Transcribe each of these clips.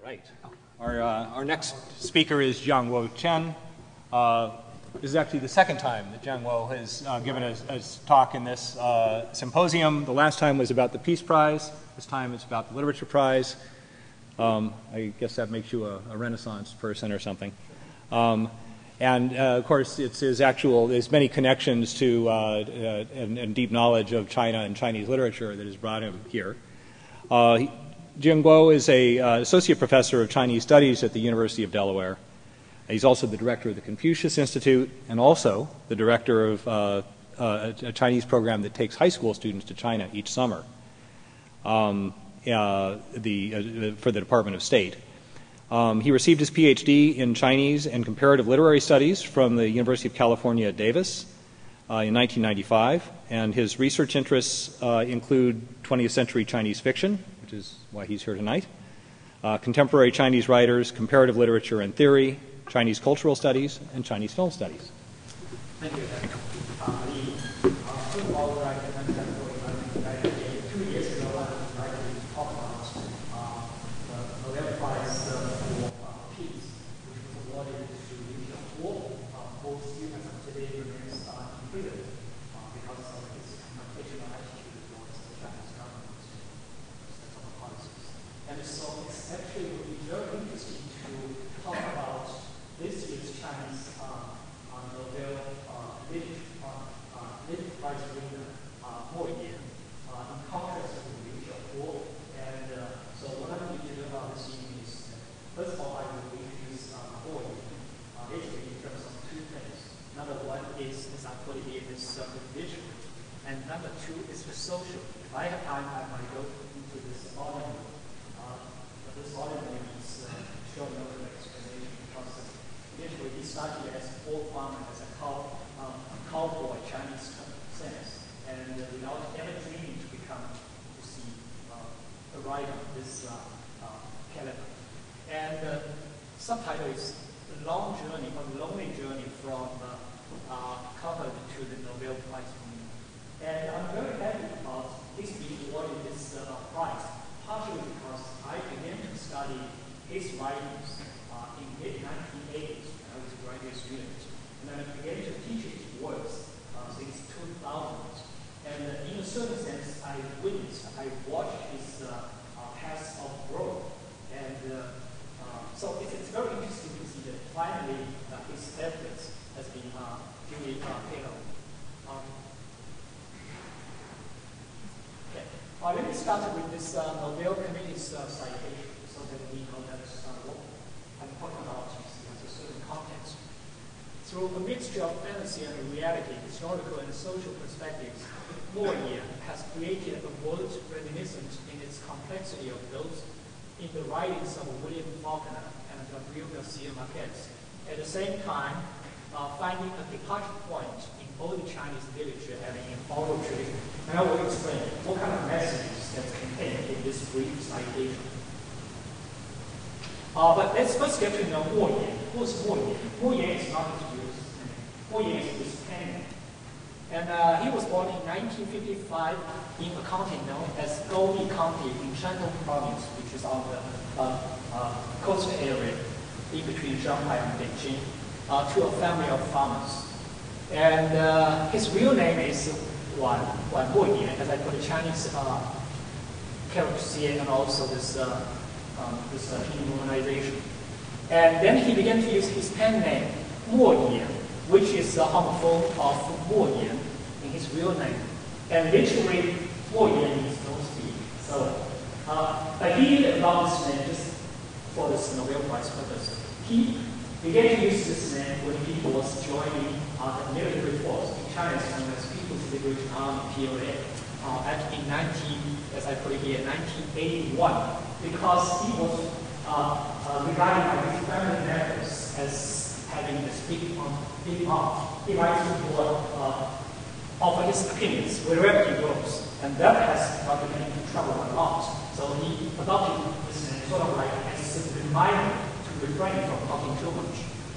Right. Our next speaker is Jiangwo Chen. This is actually the second time that Jiangwo has given a talk in this symposium. The last time was about the Peace Prize. This time it's about the Literature Prize. I guess that makes you a Renaissance person or something. And of course, there's many connections to and deep knowledge of China and Chinese literature that has brought him here. Jiangwo is an associate professor of Chinese studies at the University of Delaware. He's also the director of the Confucius Institute and also the director of a Chinese program that takes high school students to China each summer for the Department of State. He received his PhD in Chinese and comparative literary studies from the University of California at Davis in 1995, and his research interests include 20th century Chinese fiction, which is why he's here tonight, contemporary Chinese writers, comparative literature and theory, Chinese cultural studies, and Chinese film studies. Thank you. First of all, I can understand 2 years ago, I was writing a talk about the Nobel Prize for Peace, which was awarded to Liu Xiaobo. Both students today remains in prison because of his confrontational attitude towards the Chinese government and some policies. And so it's actually would be very interesting to talk about this year's Chinese Nobel Literature Prize winner, Mo Yan, in contrast to Liu Xiaobo. And so what I'm going to do this evening is, first of all, I will introduce Mo Yan, basically in terms of two things. Number one is, as I put it here, this visual. And number two is the social. If I have time, I might go into this ordinary. But this ordinary is showing no explanation because initially he started as a poor farmer, as a cowboy Chinese sense, and without ever dreaming to see a writer of this caliber. And subtitle is The Long Journey, or The Lonely Journey from Cowherd to the Nobel Prize winner. And I'm very happy about his being awarded this prize, partially because I began to study his writings in mid-1980s when I was a graduate student. And then I began to teach his works since 2000. And in a certain sense, I watched his path of growth. And so it's very interesting to see that finally his efforts has been duly paid off. Okay. Let me start with this Nobel Committee's citation so that we know that what I'm talking about has a certain context. Through a mixture of fantasy and reality, historical and social perspectives, Mo Yan has created a world reminiscent in its complexity of those in the writings of William Faulkner and Gabriel Garcia Marquez. At the same time, finding a departure point in early Chinese literature and in oral tradition. And I will explain what kind of messages that's contained in this brief citation. But let's first get to know Mo Yan. Who's Mo Yan? Mo Yan is not his real name. Mo Yan is his pen name. And he was born in 1955 in a county known as Gobi County in Shandong Province, which is on the coastal area in between Shanghai and Beijing, to a family of farmers. And his real name is Wan Mo Yan, as I put the Chinese characters here, and also this demonization. And then he began to use his pen name, Mo Yan, which is a homophone of Mo Yan in his real name. And literally, Mo Yan means no speak. So, but he didn't adopt this name just for this Nobel Prize purpose. He began to use this name when he was joining the military force in China, known as People's Liberation Army, PLA, as I put it here, 1981, because he was regarded by his family members as having this big mouth. He likes to offer his opinions wherever he goes, and that has gotten him into trouble a lot. So he adopted this name sort of like as a reminder to refrain from talking too much.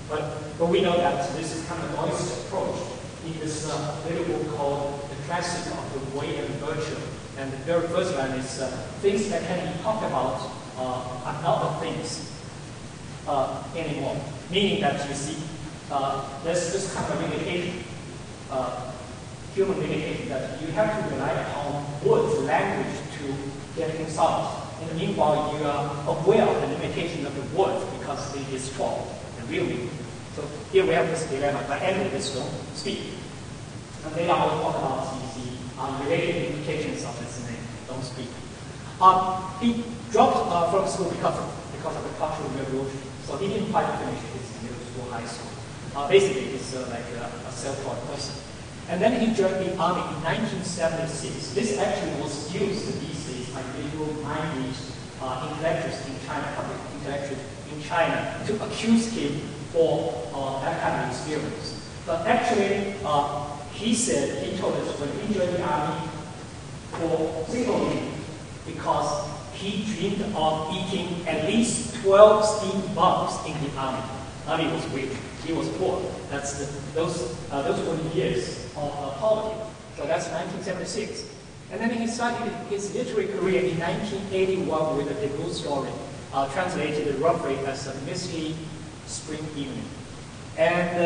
But we know that this is kind of a noisy approach in this little book called The Classic of the Way and Virtue. And the very first one is things that can be talked about another things anymore. Meaning that you see, there's this kind of limitation, human limitation, that you have to rely upon words, language to get things out. In the meanwhile, you are aware of the limitation of the words because they destroy the real meaning. So here we have this dilemma. By end of this, don't speak. And later I will talk about the related implications of this name, don't speak. He dropped from school because of the Cultural Revolution. So he didn't quite finish his middle school, high school. Basically, he's like a self-taught person. And then he joined the army in 1976. This actually was used these days by visual minded intellectuals in China, public intellectuals in China, to accuse him for that kind of experience. But actually, he told us when he joined the army for single reason, because he dreamed of eating at least 12 steamed bugs in the army. Army was rich, he was poor. Those were the years of poverty. So that's 1976. And then he started his literary career in 1981 with a debut story, translated roughly as a misty spring evening. And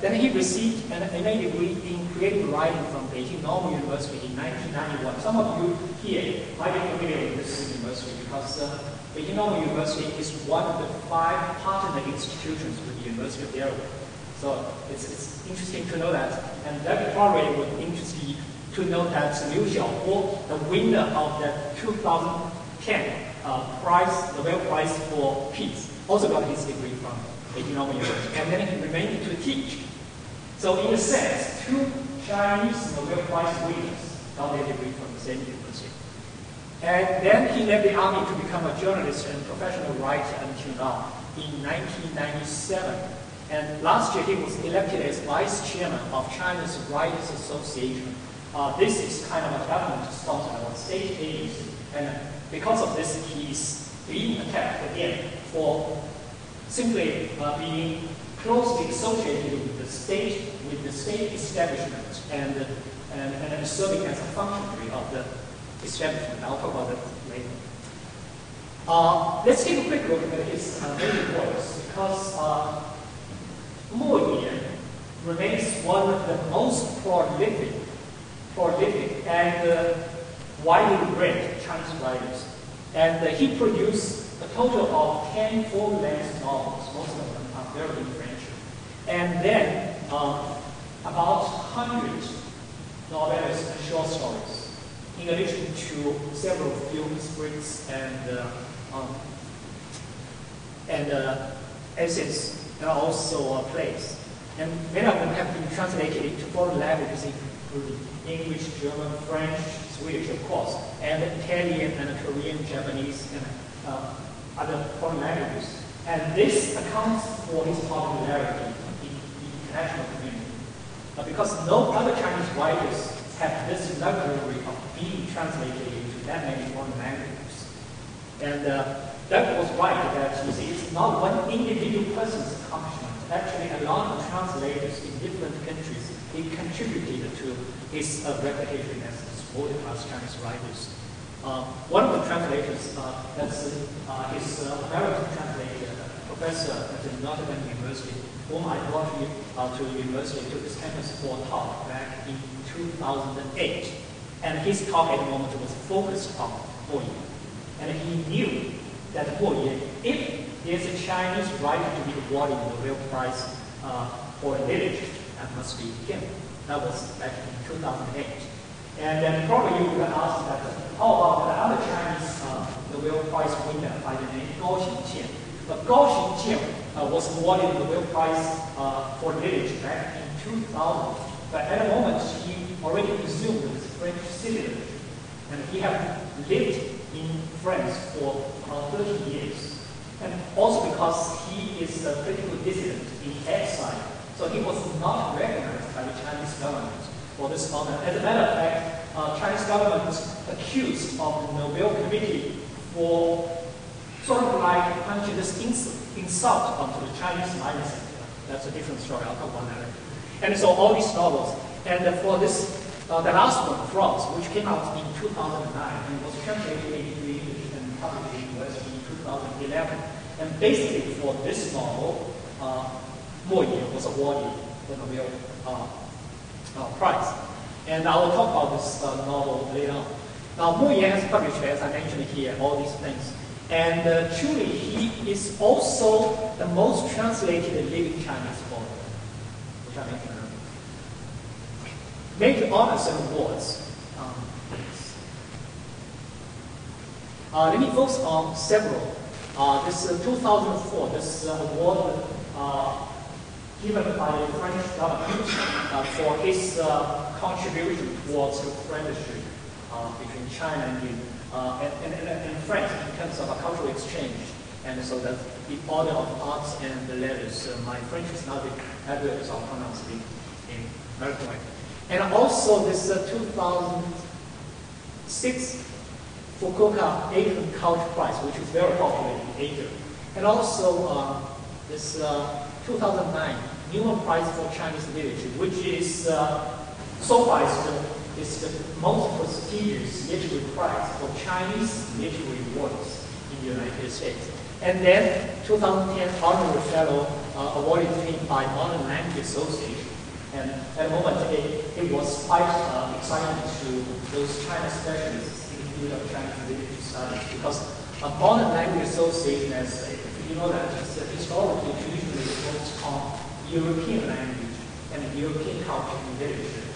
then he received an MA degree in creative writing from Beijing Normal University in 1991. Some of you here might be familiar with this university because Beijing Normal University is one of the 5 partner institutions with the University of Delaware. So it's interesting to know that. And that probably would interest you to know that Liu Xiaobo, the winner of the 2010 Nobel Prize for Peace, also got his degree from Beijing Normal University, and then he remained to teach. So in a sense, 2 Chinese Nobel Prize winners got their degree from the same university. And then he left the army to become a journalist and professional writer until now, in 1997. And last year he was elected as vice chairman of China's Writers Association. This is kind of a government-sponsored or state agency. And because of this, he is being attacked again for simply being closely associated with the state establishment and serving as a functionary of the establishment. I'll talk about that later. Let's take a quick look at his later works, because Mo Yan remains one of the most prolific and widely read Chinese writers. And he produced a total of 10 full-length novels. Most of them are very influential. And then about 100 novellas and short stories, in addition to several film scripts and essays, and also plays. And many of them have been translated into foreign languages, including English, German, French, Swedish, of course, and Italian and Korean, Japanese, and other foreign languages. And this accounts for his popularity in the international community. Because no other Chinese writers have this luxury of being translated into that many foreign languages. And that was right, that you see, it's not one individual person's accomplishment. Actually, a lot of translators in different countries, they contributed to his reputation as world-class Chinese writers. One of the translators, that's his American translator, professor at the Notre Dame University, whom I brought to the university to this campus for a talk back in 2008. And his talk at the moment was focused on Mo Yan. And he knew that Mo Yan, if there's a Chinese writer to be awarded the Nobel Prize for literature, that must be him. That was back in 2008. And then probably you would ask that, how about the other Chinese Nobel Prize winner by the name Gao Xingjian? But Gao Xingjian was awarded the Nobel Prize for literature back in 2000. But at the moment, he already resumed his French citizenship. And he had lived in France for 30 years. And also because he is a political dissident in exile. So he was not recognized by the Chinese government for this honor. As a matter of fact, Chinese government accused of the Nobel Committee for sort of like punching this insult onto the Chinese minor sector. That's a different story. I'll talk about that later. And so all these novels, and for this, the last one, Frogs, which came out in 2009 and was translated into English and published in US in 2011. And basically for this novel, Mo Yan was awarded the Nobel Prize. And I will talk about this novel later on. Now, Mo Yan has published, as I mentioned here, all these things. And truly, he is also the most translated living Chinese author, which I mentioned earlier. Major honors and awards. Let me focus on several. This 2004, this award given by the French government for his contribution towards the friendship between China and France in terms of a cultural exchange. And so that the order of arts and the letters, my French is not as good as I'll pronounce it in American way. And also this 2006 Fukuoka Asian Culture Prize, which is very popular in Asia. And also this 2009 Nobel Prize for Chinese Literature, which is so far is the most prestigious literary prize for Chinese literary works in the United States. And then 2010 Honorary Fellow awarded to him by Modern Language Association. And at the moment, it was quite exciting to those China specialists in the field of Chinese literature studies, because Modern Language Association, as if you know that, historically traditionally focused on European language and European culture and literature,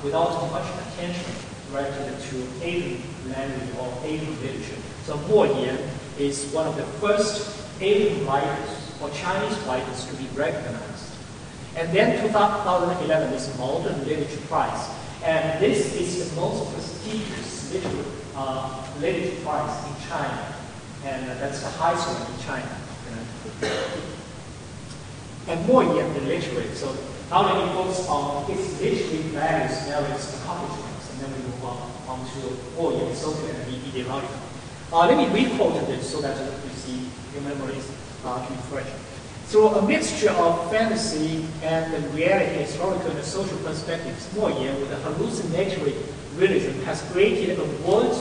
without much attention directed to Asian language or Asian literature. So Mo Yan is one of the first Asian writers or Chinese writers to be recognized. And then 2011 is Modern Literature Prize. And this is the most prestigious literature prize in China. And that's the highest one in China. And Mo Yan, the literary. So now let me focus on his literary values, merits, accomplishments, and then we move on to Mo Yan, social and ideological. Let me re-quote this so that you see your memories to be fresh. Through a mixture of fantasy and the reality, historical and social perspectives, Mo Yan, with a hallucinatory realism, has created a world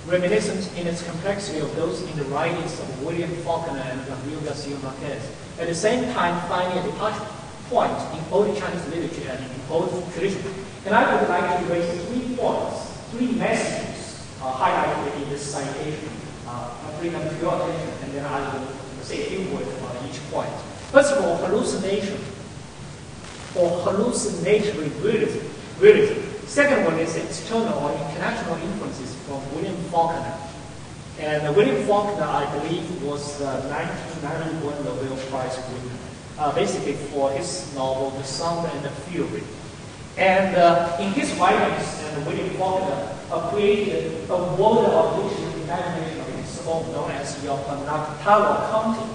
reminiscent in its complexity of those in the writings of William Faulkner and Gabriel Garcia Marquez, at the same time finding a departure point in old Chinese literature and in old tradition. And I would like to raise 3 points, 3 messages highlighted in this citation. I'll bring them to your attention, and then I will say a few words about each point. First of all, hallucination, or hallucinatory realism. Second one is external or international influences from William Faulkner. And William Faulkner, I believe, was the 1991 Nobel Prize winner, basically for his novel, The Sound and the Fury. And in his writings, William Faulkner created a world of literary imagination of his own, known as Yopanataro County.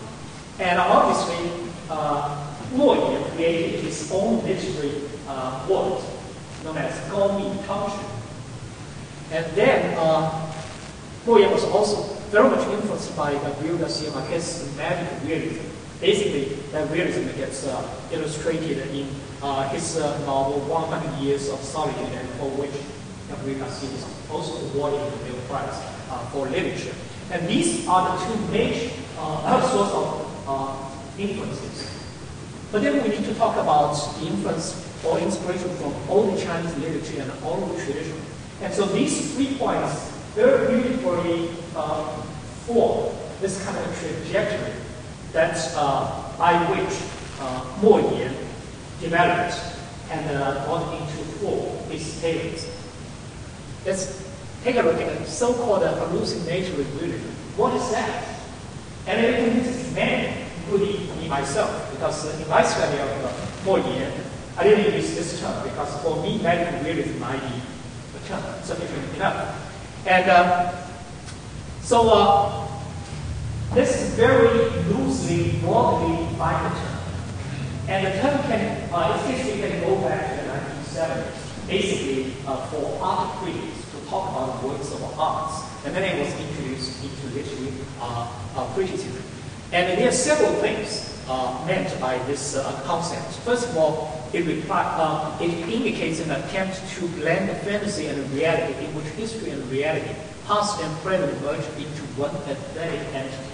And obviously, Mo Yan created his own literary world, known as Gaomi Township. And then Mo Yan was also very much influenced by Gabriel Garcia Marquez's magic realism. Basically, that realism gets illustrated in his novel 100 Years of Solitude, and for which Gabriel Garcia was also awarded the Nobel Prize for literature. And these are the 2 major sources of influences. But then we need to talk about the influence or inspiration from old Chinese literature and oral tradition. And so these 3 points very beautifully form this kind of trajectory that's by which Mo Yan developed and brought into form his tales. Let's take a look at the so-called hallucinatory realism. What is that? And this is many, including me myself, because in my study of Mo Yan, I didn't use this term because for me, magic realism might be a term sufficient enough. And this is very loosely, broadly defined term. And the term can, its history can go back to the 1970s, basically for art critics to talk about works of arts. And then it was introduced into literary criticism. And there are several things meant by this concept. First of all, it indicates an attempt to blend fantasy and reality, in which history and reality, past and present, merge into one aesthetic entity.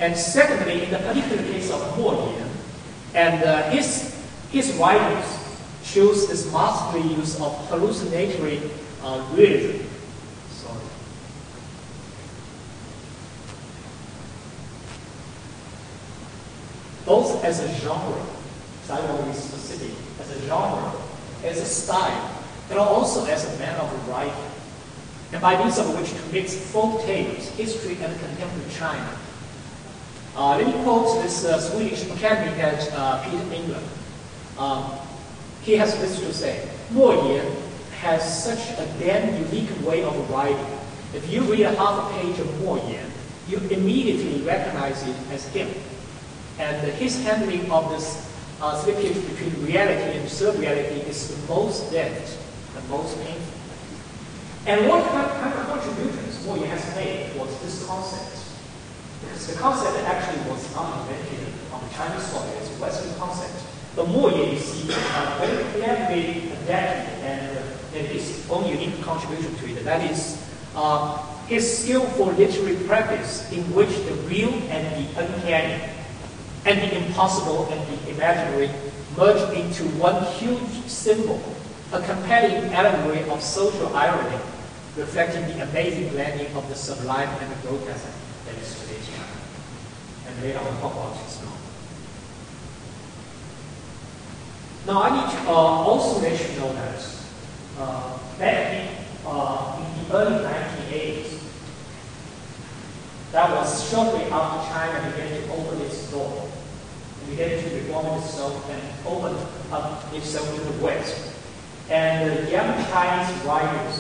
And secondly, in the particular case of Mo Yan, and his writings shows this masterly use of hallucinatory realism. Sorry. Both as a genre, so I want to be specific, as a genre, as a style, and also as a manner of writing, and by means of which to mix folk tales, history, and contemporary China. Let me quote this Swedish academic at Peter England. He has this to say: Mo Yan has such a damn unique way of writing. If you read a half a page of Mo Yan, you immediately recognize it as him. And his handling of this slippage between reality and surreality is the most dense, the most painful. And what kind of contributions Mo Yan has made was this concept. Because the concept actually was not invented on the Chinese soil, it's a Western concept. But Mo Yan, you see, very cleverly adapted and his own unique contribution to it. That is his skill for literary practice, in which the real and the uncanny, and the impossible and the imaginary merge into one huge symbol, a compelling allegory of social irony, reflecting the amazing blending of the sublime and the grotesque that is today's China. And later on, talk about this now. Now, I need to also let you know that back in the early 1980s, that was shortly after China began to open its door, and began to reform itself and open up itself to the West. And the young Chinese writers,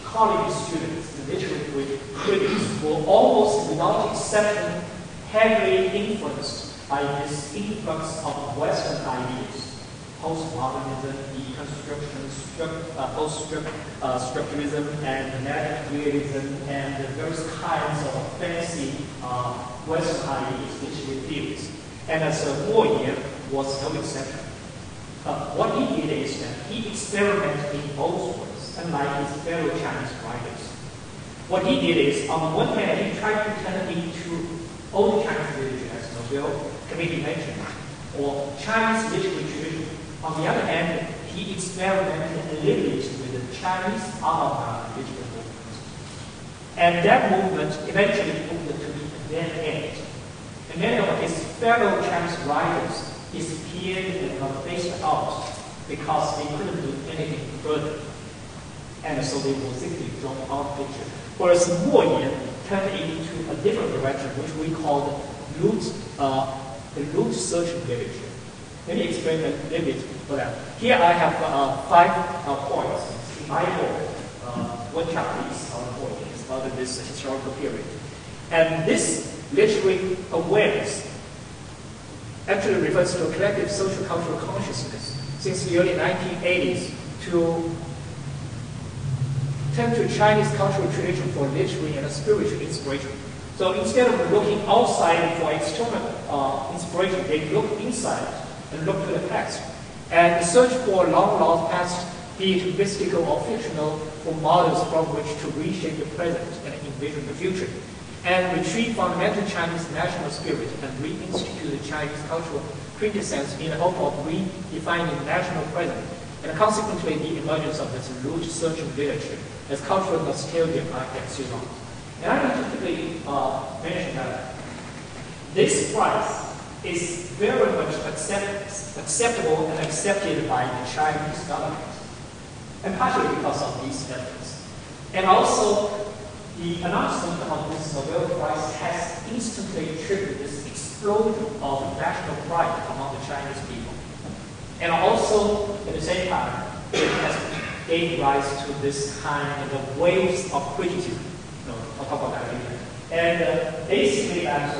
college students, the literary critics were almost without exception heavily influenced by this influx of Western ideas. Postmodernism, post-structuralism, and magic realism, and the various kinds of fancy Western ideas, literary theories. And as Mo Yan was no exception. What he did is that he experimented in both ways, unlike his fellow Chinese writers. What he did is, on the one hand, he tried to turn into old Chinese literature, as Nobel committee mentioned, or Chinese literary tradition. On the other hand, he experimented a little bit with the Chinese avant-garde literary movement. And that movement eventually proved to be a dead end. And many of his fellow Chinese writers disappeared and got phased out because they couldn't do anything further. And so they were simply thrown out of the picture. Whereas Mo Yan turned into a different direction, which we call the root search literature. Let me explain a little bit for that. Here I have 5 points in my book. One chapter is on Mo Yan, it's about this historical period. And this literary awareness actually refers to a collective social cultural consciousness since the early 1980s to turn to Chinese cultural tradition for literary and spiritual inspiration. So instead of looking outside for external inspiration, they look inside and look to the past, and search for long-lost past, be it mystical or fictional, for models from which to reshape the present and envision the future, and retrieve fundamental Chinese national spirit and reinstitute the Chinese cultural quintessence in the hope of redefining national present, and consequently the emergence of this root-searching literature as cultural nostalgia and so on. And I need to quickly mention that this price is very much acceptable and accepted by the Chinese government, and partially because of these efforts. And also, the announcement of this Nobel Prize has instantly triggered this explosion of national pride among the Chinese people. And also, at the same time, it has gave rise to this kind of waves of criticism. I'll talk about that later. And basically that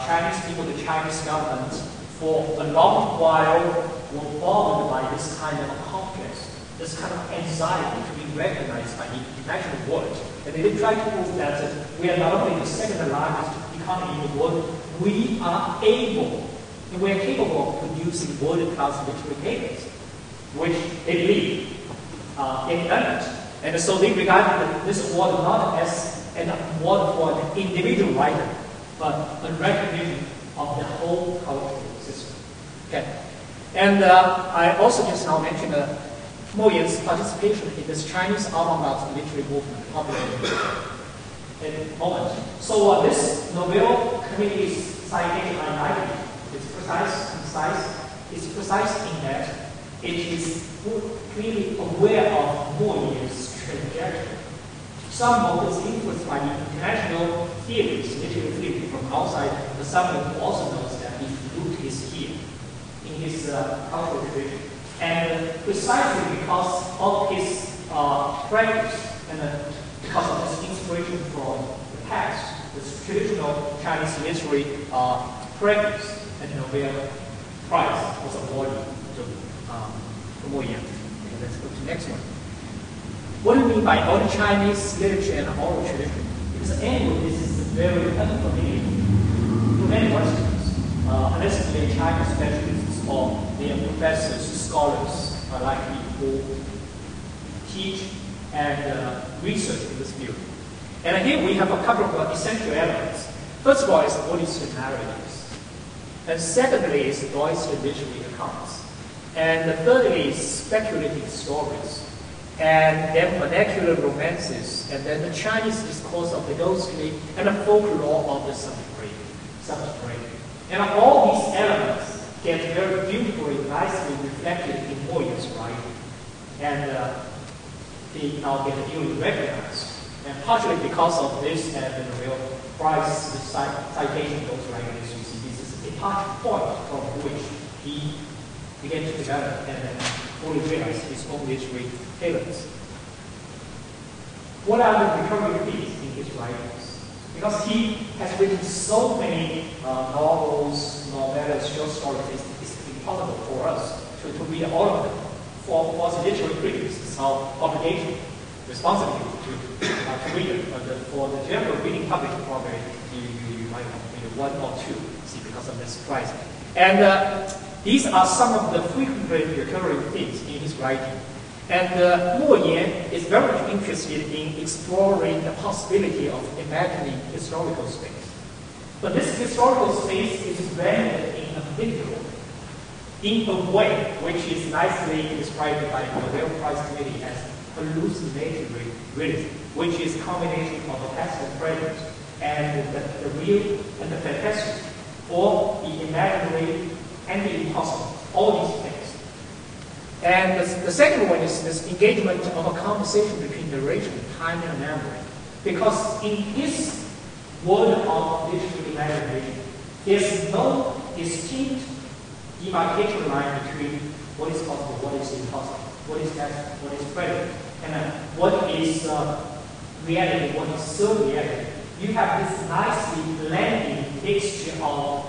Chinese people, the Chinese government, for a long while were bothered by this kind of complex, this kind of anxiety to be recognized by the international world. And they did try to prove that we are not only the second largest economy in the world, we are able and we are capable of producing world-class literary papers, which they believe in earnest. And so they regard this award not as an award for an individual writer, but a recognition of the whole cultural system. Okay. And I also just now mentioned Mo Yan's participation in this Chinese avant-garde literary movement in the moment. So this Nobel Committee's citation I like is precise, concise. It's precise in that it is clearly aware of Mo Yan's trajectory. Some of this influenced by the international theories, literary theory from outside, but someone who also knows that his root is here, in his cultural tradition. And precisely because of his practice and because of this inspiration from the past, this traditional Chinese literary practice, and the Nobel Prize was awarded to Mo Yan. Okay, let's go to the next one. What do you mean by old Chinese literature and oral tradition? Because anyway, this is very unfamiliar to many Westerners, unless they're Chinese specialists or they are professors, scholars, like me, who teach and research in this field. And here we have a couple of essential elements. First of all is what is the narratives. And secondly is voice literary accounts. And thirdly is speculative stories. And then vernacular romances, and then the Chinese discourse of the ghostly, and the folklore of the subterranean. And all these elements get very beautifully, nicely reflected in Mo Yan's writing. And they now get duly recognized. And partially because of this and the Nobel Prize citation goes like this, you see this is a departure point from which he began to develop and then fully realize his own literary talents. What are the recurring themes in his writings? Because he has written so many novels, novellas, short stories, it's impossible for us to read all of them. For us literary critics, it's our obligation, responsibility to read them. But for the general reading public, probably you might read one or two, see, because of this prize. And these are some of the frequently recurring themes in his writing. And Mo Yan is very much interested in exploring the possibility of imagining historical space. But this historical space is rendered in a physical, in a way which is nicely described by the Nobel Prize Committee as hallucinatory realism, which is a combination of the past and present, and the real and the fantastic, or the imaginary and the impossible, all these things. And the second one is this engagement of a conversation between duration, time, and memory. Because in his world of literary imagination, there's no distinct demarcation line between what is possible, what is impossible, what is past, what is present, and what is reality, what is surreality. You have this nicely blending mixture of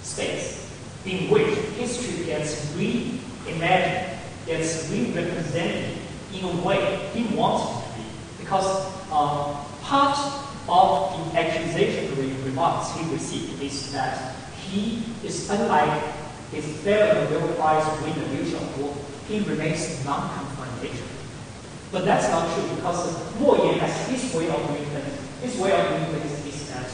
space in which history gets reimagined, gets re-represented in a way he wants it to be. Because part of the accusatory remarks he received is that he is unlike his fellow Nobel Prize winner Liu Xiaobo. He remains non-confrontational. But that's not true because Mo Yan has his way of doing things. His way of doing things is that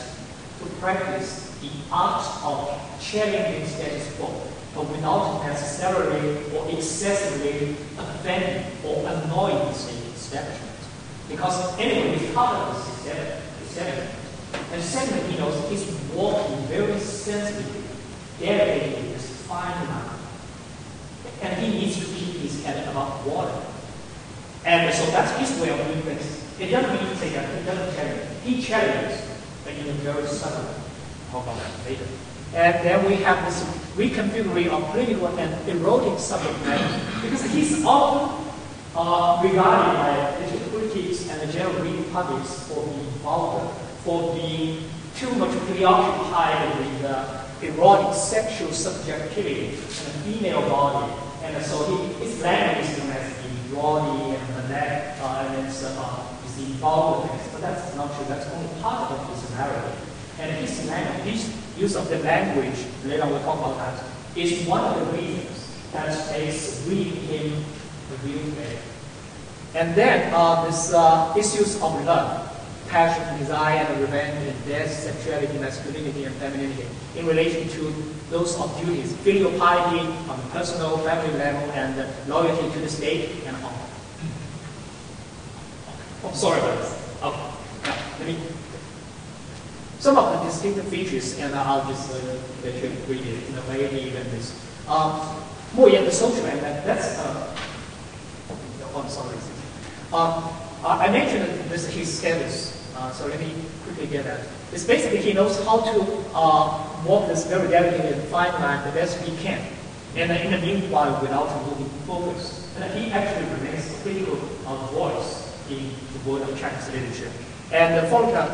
to practice the art of challenging status quo, but without necessarily or excessively offending or annoying the establishment. Because anyway, he's part of the establishment. And secondly, he knows he's walking very sensitively, delicately, this fine line. And he needs to keep his head above water. And so that's his way of doing things. It doesn't mean to say that he doesn't challenge. He challenges, but in a very subtle way. I'll talk about that later. And then we have this reconfiguring of political and erotic subject matter. Because he's often regarded by the critics and the general reading publics for being vulgar, for being too much preoccupied with erotic sexual subjectivity and the female body. And so his language is known as the brawny and the neck, and it's the vulgar things. But that's not true. That's only part of his narrative. And his use of the language later on we'll talk about that, is one of the reasons that makes we became the real today. And then this issues of love, passion, desire, and revenge, and death, sexuality, masculinity, and femininity in relation to those of duties, filial piety on the personal, family level, and loyalty to the state, and honor. Oh, sorry about this. Okay. Now, let me. Some of the distinctive features, and I'll just let you read it in a way even this. More in the social, and that's. Oh, I'm sorry. I mentioned this his status. So let me quickly get that. It's basically he knows how to walk this very delicate and fine line the best he can, and in the meanwhile without moving focus. And he actually remains a critical voice in the world of Chinese literature. And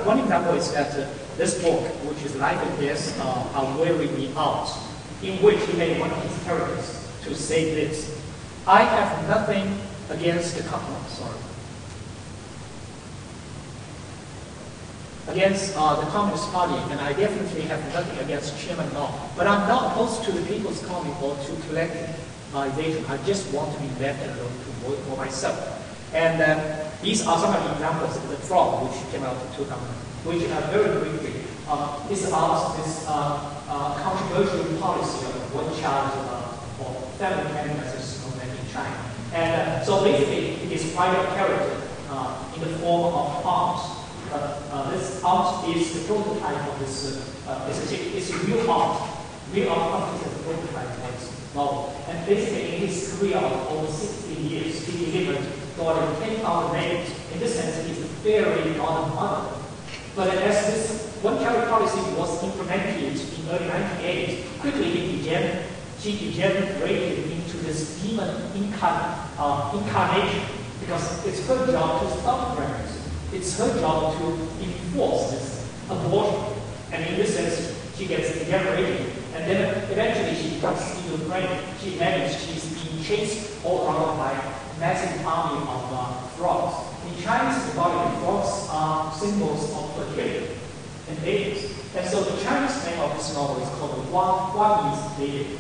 one example is that this book, which is Life and Death Are Wearing Me Out, in which he made one of his characters to say this: I have nothing against the Communist Party, and I definitely have nothing against Chairman Mao. But I'm not opposed to the People's Coming or to collectivization. I just want to be left alone to work for myself. And these are some of the examples of the Frog, which came out in 2000, which are very briefly is about this controversial policy of one child or family planning as is known in China. And so basically, it is private character in the form of art. This art is the prototype of this, it's real art. Real art is the prototype of this novel. And basically, in his career of over 60 years, he delivered more than 10,000 names. In this sense, he's a very modern mother. But as this one-child policy was implemented in early 1980s, quickly she degenerated into this demon incarnation, because it's her job to stop pregnancy. It's her job to enforce this abortion. And in this sense, she gets degenerated. And then eventually she becomes schizophrenic. She imagines she's being chased all around by a massive army of frogs. In Chinese mythology, frogs are symbols of fertility and babies. And so the Chinese name of this novel is called What Means Baby.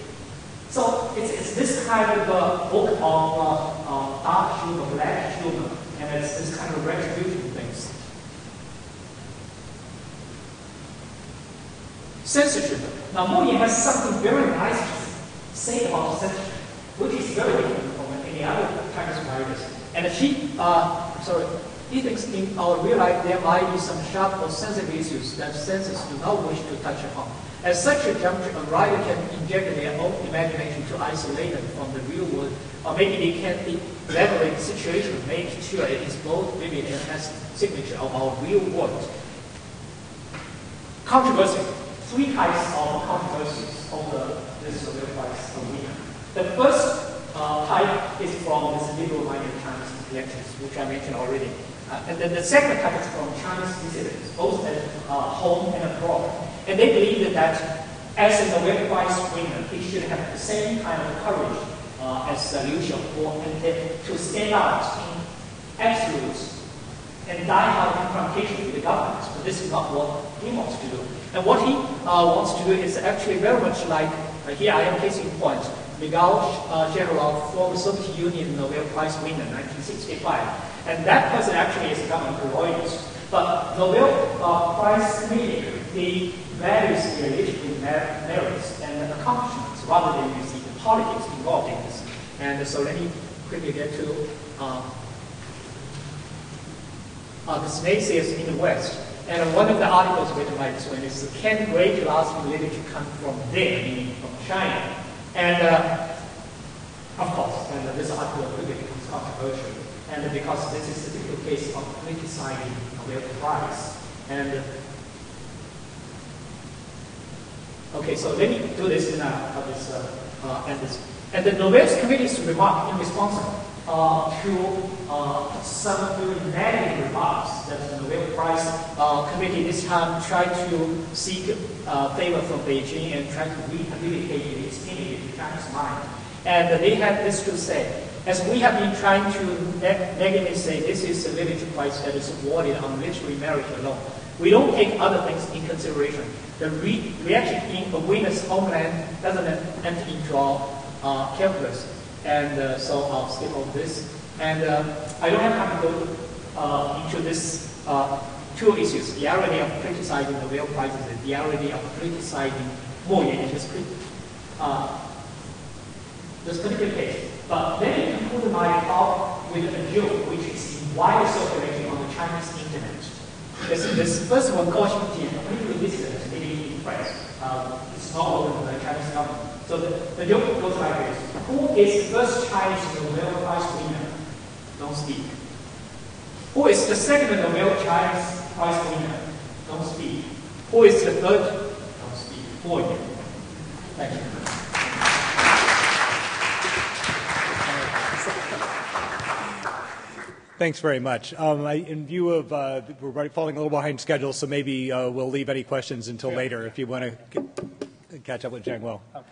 So it's this kind of book of dark humor, black humor, and it's this kind of retribution things. Censorship. Now, Moyin has something very nice to say about censorship, which is very different from any other Chinese writers. And he thinks in our real life there might be some sharp or sensitive issues that censors do not wish to touch upon. At such a juncture, a writer can inject their own imagination to isolate them from the real world, or maybe they can elaborate the situation, make sure it is both vivid and has signature of our real world. Controversy. 3 types of controversies over this Nobel Prize winner. The first type is from this liberal-minded Chinese intellectuals, which I mentioned already. And then the second type is from Chinese dissidents, both at home and abroad. And they believe that as a Nobel Prize winner, he should have the same kind of courage as Liu Xiaobo, and to stand out in absolutes and die-hard confrontation with the government. But this is not what he wants to do. And what he wants to do is actually very much like, here I am case in point, Mikhail Zherov, former Soviet Union Nobel Prize winner, 1965. And that person actually is a government loyalist. But Nobel Prize committee, they values their legitimate merits and accomplishments rather than you see the politics involved in this. And so let me quickly get to the naysayers in the West. And one of the articles written by this one is, can great lasting literature come from there, meaning from China? And of course, and this article quickly becomes controversial. And because this is a typical case of politicizing Nobel Prize. And okay, so let me do this now. And the Nobel Committee's remark in response to some very negative remarks that the Nobel Prize Committee this time tried to seek favor from Beijing and try to rehabilitate its image in the Chinese mind. And they had this to say: as we have been trying to negatively say this is a literature prize that is awarded on literary merit alone, We don't take other things in consideration. The reaction in a winner's homeland doesn't enter into our calculus. And so I'll skip over this. And I don't have time to go into this two issues, the irony of criticizing the Nobel Prizes and the irony of criticizing Moyen in this particular case. But let me conclude my talk with a joke which is in wide circulation on the Chinese internet. This first one, Kaohsiung completely listed as being in press. It's not open to the Chinese government. So the joke goes like this. Who is the first Chinese Nobel Prize winner? Don't speak. Who is the second Nobel Prize winner? Don't speak. Who is the third? Don't speak. 4 years. Thank you. Thanks very much. In view of we're falling a little behind schedule, so maybe we'll leave any questions until later if you want to catch up with Zhang Wo. Okay.